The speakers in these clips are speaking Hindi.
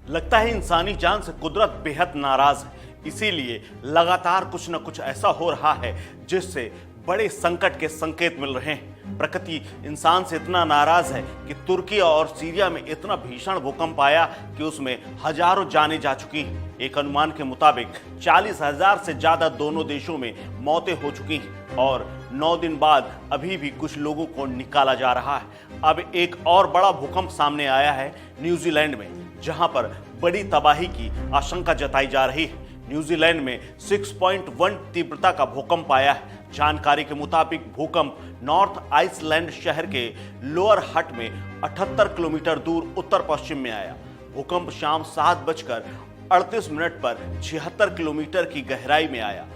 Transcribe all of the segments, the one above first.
लगता है इंसानी जान से कुदरत बेहद नाराज है, इसीलिए लगातार कुछ न कुछ ऐसा हो रहा है जिससे बड़े संकट के संकेत मिल रहे हैं। प्रकृति इंसान से इतना नाराज है कि तुर्की और सीरिया में इतना भीषण भूकंप आया कि उसमें हजारों जानें जा चुकी हैं। एक अनुमान के मुताबिक 40,000 से ज्यादा दोनों देशों में मौतें हो चुकी हैं और 9 दिन बाद अभी भी कुछ लोगों को निकाला जा रहा है। अब एक और बड़ा भूकंप सामने आया है न्यूजीलैंड में, जहां पर बड़ी तबाही की आशंका जताई जा रही है। न्यूजीलैंड में 6.1 तीव्रता का भूकंप आया है। जानकारी के मुताबिक भूकंप नॉर्थ आइसलैंड शहर के लोअर हट में 78 किलोमीटर दूर उत्तर पश्चिम में आया। भूकंप शाम 7:38 पर 76 किलोमीटर की गहराई में आया।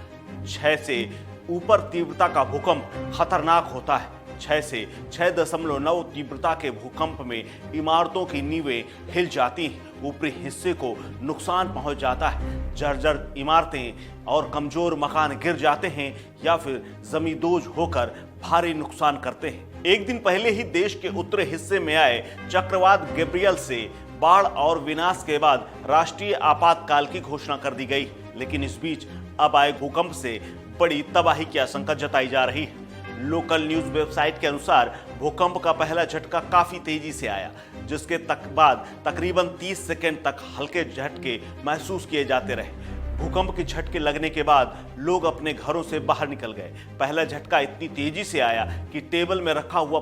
6 से ऊपर तीव्रता का भूकंप खतरनाक होता है। 6 से 6.9 तीव्रता के भूकंप में इमारतों की नींवें हिल जाती हैं, ऊपरी हिस्से को नुकसान पहुंच जाता है। जर्जर इमारतें और कमजोर मकान गिर जाते हैं या फिर जमींदोज होकर भारी नुकसान करते हैं। एक दिन पहले ही देश के उत्तरी हिस्से में आए चक्रवात गैब्रियल से बाढ़ और विनाश के बाद राष्ट्रीय आपातकाल की घोषणा कर दी गई, लेकिन इस बीच अब आए भूकंप से बड़ी तबाही की आशंका जताई जा रही है। लोकल न्यूज वेबसाइट के अनुसार भूकंप का पहला झटका काफी तेजी से आया, जिसके बाद तकरीबन 30 सेकंड तक हल्के झटके महसूस किए जाते रहे। भूकंप के झटके लगने के बाद लोग अपने घरों से बाहर निकल गए। पहला झटका इतनी तेजी से आया कि टेबल में रखा हुआ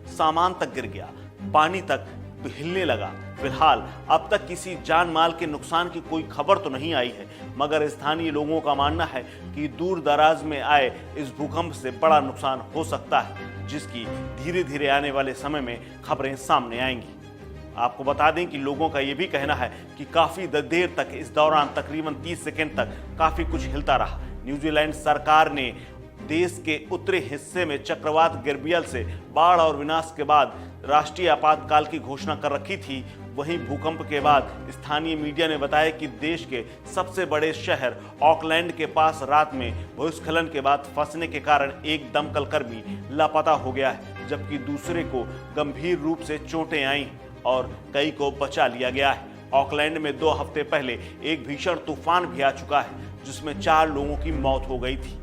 सामान तक गिर गया, पानी तक हिलने लगा। फिलहाल अब तक किसी जान माल के नुकसान की कोई खबर तो नहीं आई है, मगर स्थानीय लोगों का मानना है कि दूर दराज में आए इस भूकंप से बड़ा नुकसान हो सकता है, जिसकी धीरे धीरे आने वाले समय में खबरें सामने आएंगी। आपको बता दें कि लोगों का यह भी कहना है कि काफी देर तक इस दौरान तकरीबन 30 सेकंड तक काफी कुछ हिलता रहा। न्यूजीलैंड सरकार ने देश के उत्तरी हिस्से में चक्रवात गैब्रियल से बाढ़ और विनाश के बाद राष्ट्रीय आपातकाल की घोषणा कर रखी थी। वहीं भूकंप के बाद स्थानीय मीडिया ने बताया कि देश के सबसे बड़े शहर ऑकलैंड के पास रात में भूस्खलन के बाद फंसने के कारण एक दमकल कर्मी लापता हो गया है, जबकि दूसरे को गंभीर रूप से चोटें आई और कई को बचा लिया गया है। ऑकलैंड में 2 हफ्ते पहले एक भीषण तूफान भी आ चुका है, जिसमें 4 लोगों की मौत हो गई थी।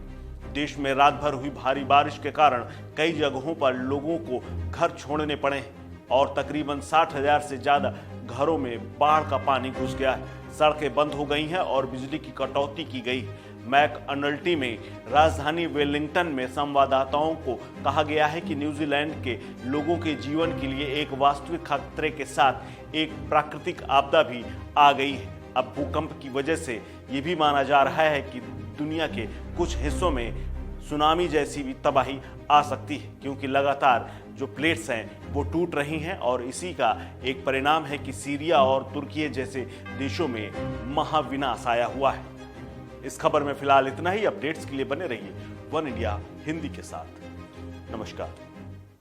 देश में रात भर हुई भारी बारिश के कारण कई जगहों पर लोगों को घर छोड़ने पड़े हैं और तकरीबन 60,000 से ज्यादा घरों में बाढ़ का पानी घुस गया है। सड़कें बंद हो गई हैं और बिजली की कटौती की गई। मैकअनल्टी में राजधानी वेलिंगटन में संवाददाताओं को कहा गया है कि न्यूजीलैंड के लोगों के जीवन के लिए एक वास्तविक खतरे के साथ एक प्राकृतिक आपदा भी आ गई है। अब भूकंप की वजह से ये भी माना जा रहा है कि दुनिया के कुछ हिस्सों में सुनामी जैसी भी तबाही आ सकती है, क्योंकि लगातार जो प्लेट्स हैं वो टूट रही हैं और इसी का एक परिणाम है कि सीरिया और तुर्की जैसे देशों में महाविनाश आया हुआ है। इस खबर में फिलहाल इतना ही। अपडेट्स के लिए बने रहिए वन इंडिया हिंदी के साथ। नमस्कार।